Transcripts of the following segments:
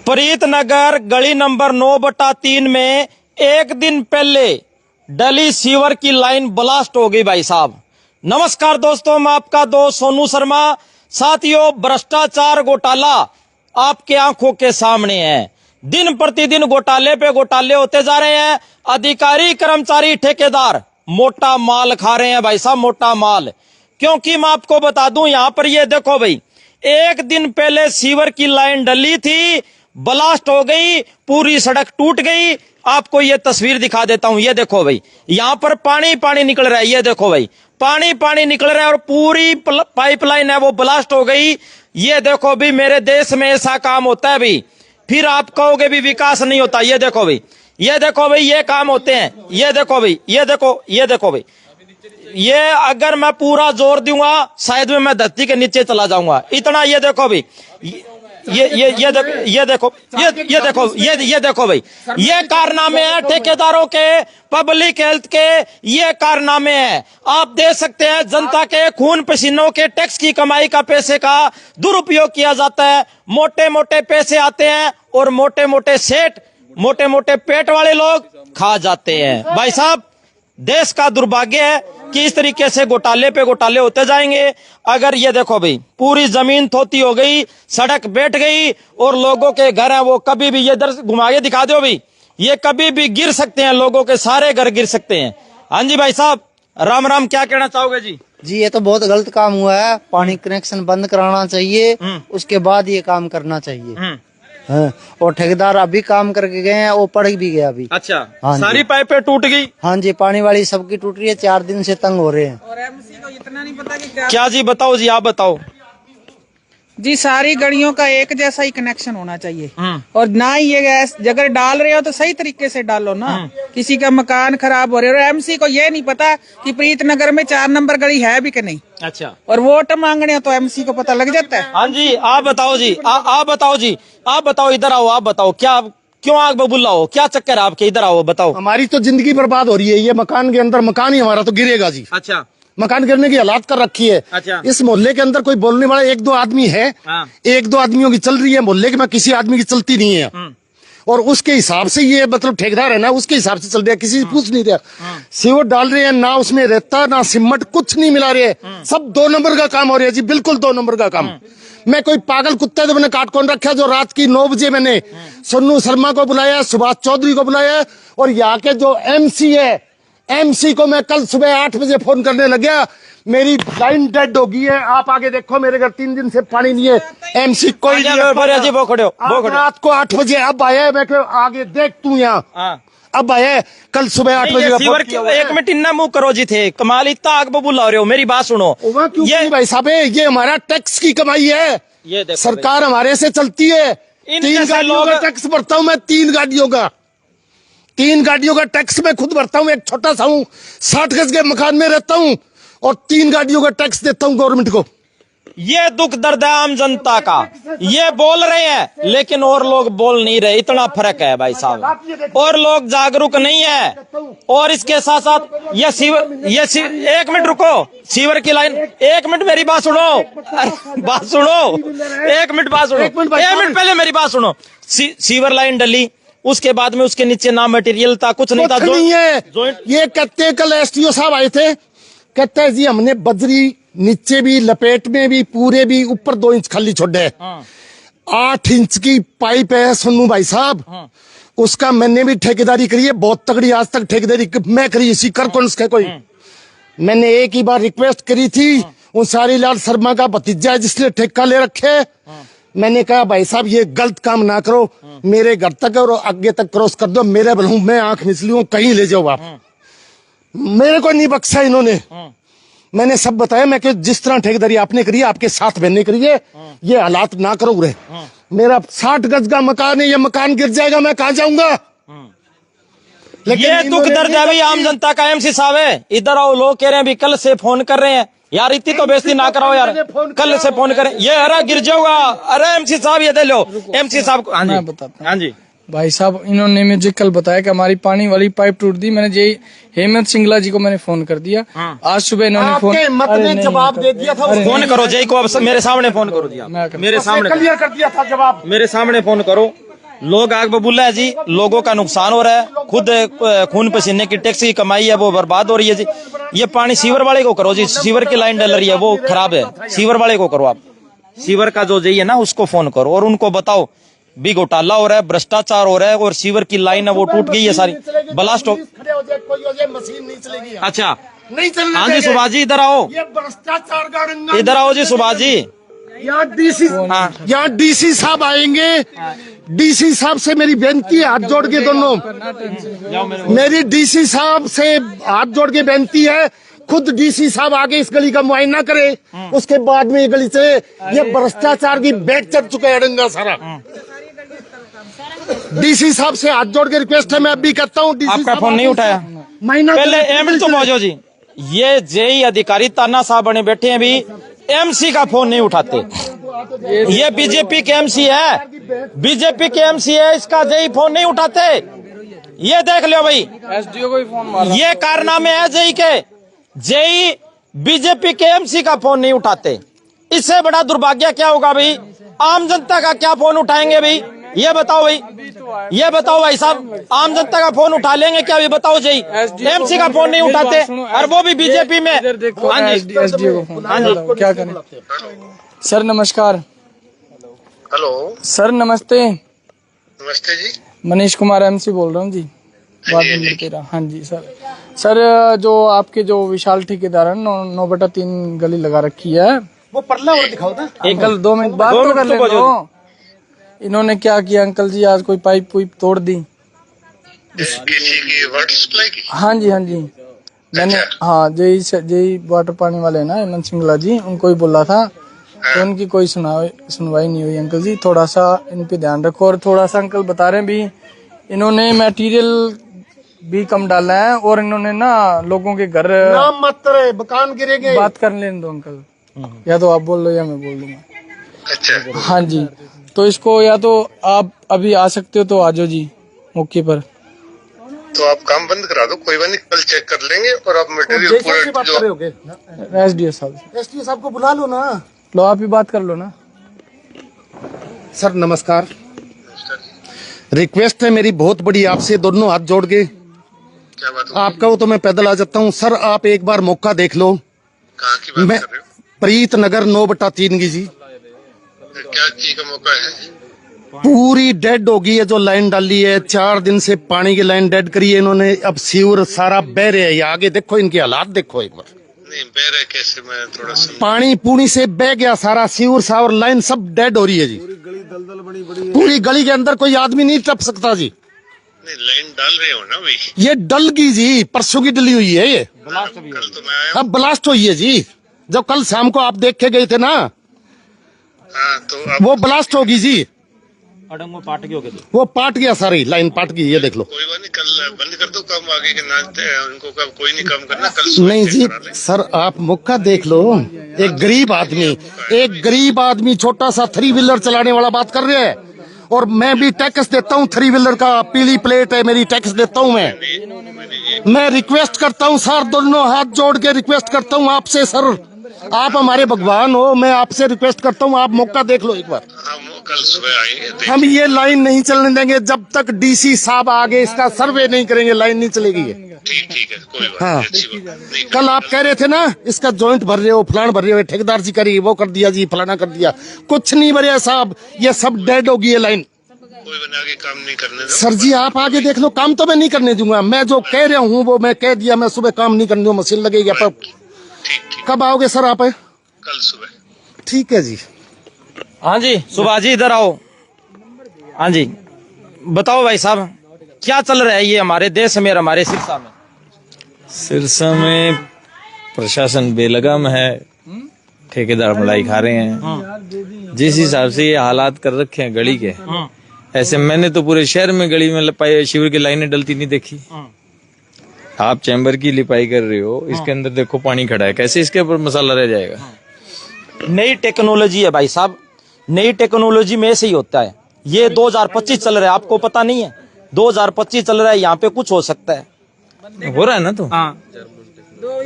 प्रीतनगर गली नंबर 9/3 में एक दिन पहले डली सीवर की लाइन ब्लास्ट हो गई भाई साहब। नमस्कार दोस्तों, मैं आपका दोस्त सोनू शर्मा। साथियों, भ्रष्टाचार घोटाला आपके आंखों के सामने है। दिन प्रतिदिन घोटाले पे घोटाले होते जा रहे हैं। अधिकारी, कर्मचारी, ठेकेदार मोटा माल खा रहे हैं भाई साहब, मोटा माल। क्योंकि मैं आपको बता दूं, यहां पर ये देखो भाई, एक दिन पहले सीवर की लाइन डली थी, ब्लास्ट हो गई, पूरी सड़क टूट गई। आपको ये तस्वीर दिखा देता हूं, ये देखो भाई, यहां पर पानी पानी निकल रहा है। ये देखो भाई, पानी पानी निकल रहा है और पूरी पाइपलाइन है वो ब्लास्ट हो गई। ये देखो भी, मेरे देश में ऐसा काम होता है भाई, फिर आप कहोगे भी विकास नहीं होता। ये देखो भाई, ये देखो भाई, ये काम होते हैं। ये देखो भाई, ये देखो, ये देखो भाई, ये अगर मैं पूरा जोर दूंगा शायद में मैं धरती के नीचे चला जाऊंगा, इतना। ये देखो भाई, ये देखो भाई, ये कारनामे हैं ठेकेदारों के, पब्लिक हेल्थ के, ये कारनामे हैं। आप देख सकते हैं, जनता के खून पसीनों के टैक्स की कमाई का पैसे का दुरुपयोग किया जाता है। मोटे मोटे पैसे आते हैं और मोटे मोटे सेठ, मोटे मोटे पेट वाले लोग खा जाते हैं। भाई साहब, देश का दुर्भाग्य है कि इस तरीके से घोटाले पे घोटाले होते जाएंगे। अगर ये देखो भाई, पूरी जमीन थोती हो गई, सड़क बैठ गई और लोगों के घर हैं वो कभी भी, ये इधर घुमा के दिखा दो भाई, ये कभी भी गिर सकते हैं, लोगों के सारे घर गिर सकते हैं। हाँ जी भाई साहब, राम राम, क्या कहना चाहोगे जी? जी, ये तो बहुत गलत काम हुआ है। पानी कनेक्शन बंद कराना चाहिए, उसके बाद ये काम करना चाहिए। हाँ, और ठेकेदार अभी काम करके गए हैं, वो पड़ भी गया अभी। अच्छा, हाँ, सारी पाइपें टूट गई। हाँ जी, पानी वाली सबकी टूट रही है, 4 दिन से तंग हो रहे हैं। और एमसी को इतना नहीं पता कि क्या जी, बताओ जी, आप बताओ जी। सारी गलियों का एक जैसा ही कनेक्शन होना चाहिए, और ना ही ये गैस अगर डाल रहे हो तो सही तरीके से डालो ना। किसी का मकान खराब हो रहा है और एमसी को ये नहीं पता कि प्रीतनगर में 4 नंबर गली है भी कि नहीं। अच्छा, और वोट मांगने हो तो एमसी को पता लग जाता है। हाँ जी, आप बताओ जी, आप बताओ जी, आप बताओ, इधर आओ, आप बताओ, क्या क्यों आग बबूला हो, क्या चक्कर है आपके? इधर आओ, बताओ। हमारी तो जिंदगी बर्बाद हो रही है। ये मकान के अंदर, मकान ही हमारा तो गिरेगा जी। अच्छा, मकान गिरने की हालात कर रखी है। अच्छा। इस मोहल्ले के अंदर कोई बोलने वाला 1-2 आदमी है। हाँ। 1-2 आदमियों की चल रही है मोहल्ले के, में किसी आदमी की चलती नहीं है। और उसके हिसाब से ये मतलब ठेकेदार है ना, उसके हिसाब से चल रहा है, किसी से पूछ नहीं रहा। सीवर डाल रहे हैं ना, उसमें रहता ना सिमट, कुछ नहीं मिला रहे, सब 2 नंबर का काम हो रहा है जी, बिल्कुल 2 नंबर का काम। मैं कोई पागल कुत्ता है तो मैंने काट कौन रखा, जो रात की 9 बजे मैंने सोनू शर्मा को बुलाया, सुभाष चौधरी को बुलाया, और यहाँ के जो एमसी है, एमसी को मैं कल सुबह 8 बजे फोन करने लग गया। मेरी लाइन डेड हो गई है, आप आगे देखो, मेरे घर 3 दिन से पानी नहीं है। एमसी कोई नहीं है। वो खड़े हो, रात को 8 बजे अब आया, मैं आगे देख तू यहाँ अब आया, कल सुबह 8 बजे सीवर की। एक मिनट, इन्ना मुंह करो जी थे, कमाल, इतना आग बबूला हो रहे हो, मेरी बात सुनो। ये भाई साहब, ये हमारा टैक्स की कमाई है। ये देखो, सरकार हमारे से चलती है। 3 गाड़ियों का टैक्स भरता हूँ मैं, 3 गाड़ियों का टैक्स मैं खुद भरता हूँ। एक छोटा सा हूँ, 60 गज के मकान में रहता हूँ और 3 गाड़ियों का टैक्स देता हूँ गवर्नमेंट को। ये दुख दर्द है आम जनता का। ये बोल रहे हैं लेकिन और लोग बोल नहीं रहे, इतना फर्क है भाई साहब। और लोग जागरूक नहीं है। और इसके साथ साथ ये एक मिनट रुको, सीवर की लाइन, 1 मिनट मेरी बात सुनो, बात सुनो, 1 मिनट बात सुनो, 1 मिनट पहले मेरी बात सुनो। सीवर लाइन डली, उसके बाद में उसके नीचे ना मटेरियल था, कुछ नहीं था। नहीं है, ये कहते कल एसटीओ साहब आए थे, कहते हैं जी हमने बजरी नीचे भी, लपेट में भी, पूरे भी, ऊपर 2 इंच खाली छोड़े है। 8 इंच की पाइप है सोनू भाई साहब। उसका मैंने भी ठेकेदारी करी है, बहुत तगड़ी, आज तक ठेकेदारी मैं करी इसी कर कौन से कोई। मैंने एक ही बार रिक्वेस्ट करी थी, उनसारी लाल शर्मा का भतीजा है जिसने ठेका ले रखे। मैंने कहा भाई साहब ये गलत काम ना करो, मेरे घर तक और आगे तक क्रॉस कर दो, मेरे बलूं मैं आंख मिसली हूँ, कहीं ले जाओ आप। मेरे को नहीं बख्शा इन्होंने। मैंने सब बताया, मैं कि जिस तरह ठेकेदारी आपने करी है, आपके साथ बहने करी है, ये हालात ना करो रे। मेरा 60 गज का मकान है, ये मकान गिर जाएगा, मैं कहाँ जाऊंगा? ये दुख दर्द है भी आम जनता का। एमसी साहब है, इधर आओ, लोग कह रहे हैं भी कल से फोन कर रहे हैं, यार इतनी तो बेइज्जती ना कराओ यार, कल से फोन करें। ये अरे गिर जाऊंगा, अरे एमसी साहब ये दे लो, एमसी साहब। हाँ जी, बताता। हाँ जी भाई साहब, इन्होंने मुझे कल बताया कि हमारी पानी वाली पाइप टूट दी। मैंने यही हेमंत सिंगला जी को मैंने फोन कर दिया। आज सुबह इन्होंने फोन जवाब दे दिया था। फोन करो जय को, अब मेरे सामने फोन करो दिया, मेरे सामने क्लियर कर दिया था जवाब। मेरे सामने फोन करो, लोग आग बबूला है जी, लोगों का नुकसान हो रहा है, खुद खून पसीने की टैक्स की कमाई है वो बर्बाद हो रही है जी। ये पानी सीवर वाले को करो जी, सीवर की लाइन डल रही है वो खराब है, सीवर वाले को करो आप, सीवर का जो है ना उसको फोन करो और उनको बताओ भी घोटाला हो रहा है, भ्रष्टाचार हो रहा है और सीवर की लाइन है वो टूट गई है सारी, ब्लास्ट हो। मशीन नहीं चलेगी। अच्छा नहीं चलने हाँ जी सुभाष जी इधर आओ, ये भ्रष्टाचार का रंगा। इधर आओ जी सुभाष जी। यहाँ डीसी साहब आएंगे। डीसी साहब से मेरी बेनती है, हाथ जोड़ के दोनों, मेरी डीसी साहब से हाथ जोड़ के बेनती है, खुद डीसी साहब आगे इस गली का मुआयना करे, उसके बाद में ये गली से ये भ्रष्टाचार की बेट चढ़ चुका है डंगा सारा। डीसी साहब से हाथ जोड़ के रिक्वेस्ट है, मैं अब भी करता हूँ। आपका फोन नहीं उठाया पहले एम तो मौजो जी, ये जेई अधिकारी ताना साहब बने बैठे हैं, भी एमसी का फोन नहीं उठाते। ये बीजेपी के एमसी है, बीजेपी के एमसी है, इसका जेई फोन नहीं उठाते। ये देख लो भाई, एसडीओ को ही फोन मारा। ये कारनामे है जेई के, जेई बीजेपी के एमसी का फोन नहीं उठाते। इससे बड़ा दुर्भाग्य क्या होगा भाई, आम जनता का क्या फोन उठाएंगे भाई, ये बताओ भाई, ये बताओ भाई साहब, आम जनता का फोन उठा लेंगे क्या, ये बताओ जी, एमसी का फोन नहीं उठाते और वो भी बीजेपी में। हाँ जी एसडीओ को फोन, हाँ जी क्या करें। सर नमस्कार। हेलो सर नमस्ते। नमस्ते जी। मनीष कुमार एमसी बोल रहा हूँ जी, वार्ड नंबर 13। हाँ जी सर। सर जो आपके जो विशाल ठेकेदार है 9/3 गली लगा रखी है, वो परला और दिखाओ ना अंकल 2 मिनट बात तो कर लेने दो। इन्होंने क्या किया अंकल जी, आज कोई पाइप पुइप तोड़ दी किसी की वाटर सप्लाई की? हाँ जी हाँ जी, मैंने हाँ जेई वाटर पानी वाले ना हेमंत सिंगला जी, उनको ही बोला था, तो उनकी कोई सुनवाई नहीं हुई अंकल जी। थोड़ा सा इन पे ध्यान रखो। और थोड़ा सा अंकल बता रहे हैं भी, इन्होंने मटेरियल भी कम डाला है और इन्होंने ना लोगों के घर नाम मत करे, मकान गिरेंगे। बात कर लेने दो अंकल, या तो आप बोल लो या मैं बोल दूंगा। अच्छा हाँ जी, तो इसको या तो आप अभी आ सकते हो तो आ जाओ जी मौके पर। तो आप काम बंद करा दो, कोई बात नहीं, कल चेक कर लेंगे और आप मटेरियल पूरा जो एसडीओ साहब, एसडीओ साहब को बुला लो ना। लो आप ही बात कर लो ना। सर नमस्कार, रिक्वेस्ट है मेरी बहुत बड़ी आपसे, दोनों हाथ जोड़ के। क्या बात हो? आप कहो तो मैं पैदल आ जाता हूँ। सर आप एक बार मौका देख लो। कहाँ की बात मैं कर रहे हो? प्रीत नगर 9/3 की जी, क्या चीज का मौका है? पूरी डेड हो गई है जो लाइन डाली है, 4 दिन से पानी की लाइन डेड करी है इन्होंने। अब सीवर सारा बह रहा है, ये आगे देखो, इनके हालात देखो एक बार। नहीं बह रहे कैसे, मैं थोड़ा सा पानी पूनी से बह गया सारा, सीवर सावर लाइन सब डेड हो रही है जी। पूरी गली के अंदर कोई आदमी नहीं टप सकता जी। नहीं लाइन डाल रहे हो ना भाई? ये डल गई जी, परसों की डली हुई है ये, कल तो मैं आया हूँ। अब ब्लास्ट हुई है जी। जब कल शाम को आप देख के गए थे ना, हाँ तो आप वो ब्लास्ट होगी जी, अडंगो पाट गए होगे। वो पाट गया, सारी लाइन पाट गई, ये देख लो। कोई बात नहीं, कल बंद कर दो काम, आगे के नाचते हैं उनको, कब कोई नहीं काम करना, कल सुबह नहीं चेक जी करा लें। सर आप मौका देख लो। एक गरीब आदमी छोटा सा 3 व्हीलर चलाने वाला बात कर रहे हैं, और मैं भी टैक्स देता हूँ 3 व्हीलर का, पीली प्लेट है मेरी, टैक्स देता हूँ मैं रिक्वेस्ट करता हूँ सर, दोनों हाथ जोड़ के रिक्वेस्ट करता हूँ आपसे सर, आप हमारे भगवान हो, मैं आपसे रिक्वेस्ट करता हूँ आप मौका देख लो एक बार। हम कल सुबह आएंगे। हम ये लाइन नहीं चलने देंगे जब तक डीसी साहब आगे इसका सर्वे नहीं करेंगे, लाइन नहीं चलेगी ये। ठीक है कोई बात हाँ। नहीं, अच्छी बात नहीं। कल आप कह रहे थे ना इसका जॉइंट भर रहे हो, फलान भर रहे हो, ठेकेदार जी करी, वो कर दिया जी, फलाना कर दिया, कुछ नहीं भरे साहब, ये सब डेड होगी ये लाइन। कोई बना के काम नहीं करने दो। सर जी आप आगे देख लो, काम तो मैं नहीं करने दूंगा, मैं जो कह रहा हूँ वो मैं कह दिया, मैं सुबह काम नहीं करने दूंगा, मशीन लगेगी। आप ठीक कब आओगे सर आप? कल सुबह। ठीक है जी। हाँ जी सुभाष जी इधर आओ। हाँ जी बताओ भाई साहब, क्या चल रहा है ये हमारे देश में और हमारे सिरसा में? सिरसा में प्रशासन बेलगाम है, ठेकेदार मलाई खा रहे हैं। जिस हिसाब से ये हालात कर रखे हैं गली के, ऐसे मैंने तो पूरे शहर में गली में शिविर की लाइनें डलती नहीं देखी। आप चैम्बर की लिपाई कर रहे हो, इसके अंदर देखो पानी खड़ा है, कैसे इसके ऊपर मसाला रह जाएगा? नई टेक्नोलॉजी है भाई साहब, नई टेक्नोलॉजी में ऐसे ही होता है। ये 2025 चल रहा है, आपको पता नहीं है? 2025 चल रहा है, यहाँ पे कुछ हो सकता है। हो रहा है ना, तो हाँ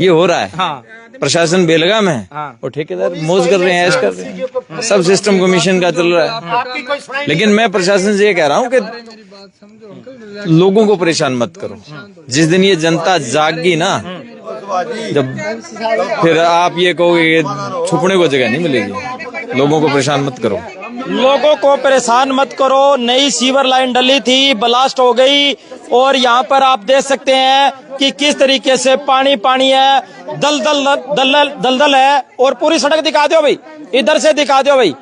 ये हो रहा है। हाँ। प्रशासन बेलगाम है हाँ। और ठेकेदार मौज कर रहे हैं, ऐश कर रहे हैं। सब सिस्टम कमीशन का चल रहा है। लेकिन मैं प्रशासन से ये कह रहा हूँ कि लोगों को परेशान मत करो। जिस दिन ये जनता जागी ना, जब फिर आप ये कहोगे कि छुपने को जगह नहीं मिलेगी। लोगों को परेशान मत करो। लोगों को परेशान मत करो। नई सीवर लाइन डली थी, ब्लास्ट हो गई और यहाँ पर आप देख सकते हैं कि किस तरीके से पानी पानी है, दलदल है। और पूरी सड़क दिखा दो भाई, इधर से दिखा दो भाई,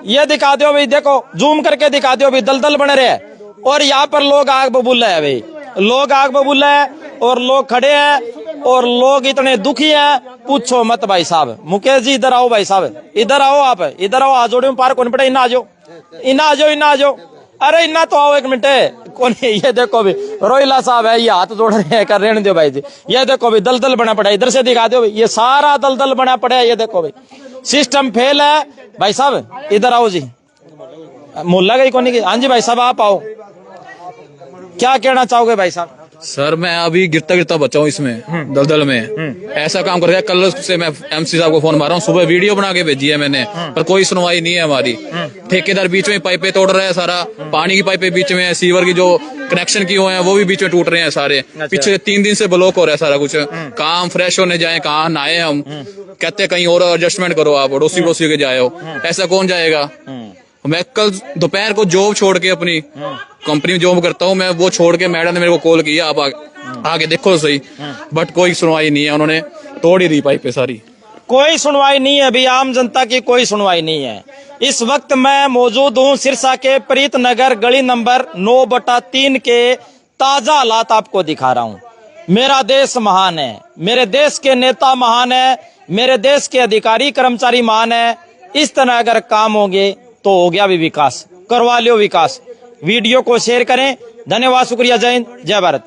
ये दिखा दो भाई, देखो जूम करके दिखा दो भाई, दलदल बने रहे। और यहाँ पर लोग आग बबूला है भाई, लोग आग बबूला है और लोग खड़े हैं और लोग इतने दुखी हैं, पूछो मत भाई साहब। मुकेश जी इधर आओ भाई साहब, इधर आओ, आप इधर आओ। आजोड़े में पार कौन पड़े, इन्ना आ जाओ, इन्ना आ जाओ, इन्ना आ जाओ। अरे इन्ना तो आओ एक मिनट। कौन ये देखो भी रोहिला साहब है, ये हाथ जोड़ रहे हैं, कर रहने दो भाई जी। ये देखो भी दलदल बना पड़ा है, इधर से दिखा दो भाई, ये सारा दलदल बना पड़ा है। ये देखो भाई सिस्टम फेल है भाई साहब, इधर आओ जी। मोहल्ला गई कौन की? हाँ जी भाई साहब आप आओ, क्या कहना चाहोगे भाई साहब? सर मैं अभी गिरता गिरता बचा हूँ इसमें दलदल में। ऐसा काम कर रहा है, कल से मैं एमसी साहब को फोन मार रहा हूँ, सुबह वीडियो बना के भेजी है मैंने, पर कोई सुनवाई नहीं है हमारी। ठेकेदार बीच में पाइपें तोड़ रहा है, सारा पानी की पाइपें बीच में है, सीवर की जो कनेक्शन किए हुए हैं वो भी बीच में टूट रहे हैं सारे। पिछले 3 दिन से ब्लॉक हो रहा है सारा कुछ। काम फ्रेश होने जाए, कहाँ नहाए हम, कहते कहीं और एडजस्टमेंट करो, आप अड़ोसी पड़ोसी के जाए हो, ऐसा कौन जाएगा? मैं कल दोपहर को जॉब छोड़ के, अपनी कंपनी में जॉब करता हूँ मैं, वो छोड़ के मैडम ने मेरे को कॉल किया, आप आगे देखो सही, बट कोई सुनवाई नहीं है, उन्होंने तोड़ ही दी पाइपें सारी। कोई सुनवाई नहीं है अभी, आम जनता की कोई सुनवाई नहीं है। इस वक्त मैं मौजूद हूँ सिरसा के प्रीत नगर गली नंबर 9/3 के ताजा हालात आपको दिखा रहा हूँ। मेरा देश महान है, मेरे देश के नेता महान है, मेरे देश के अधिकारी कर्मचारी महान है। इस तरह अगर काम होंगे तो हो गया भी विकास, करवा लियो विकास। वीडियो को शेयर करें। धन्यवाद, शुक्रिया, जय हिंद, जय भारत।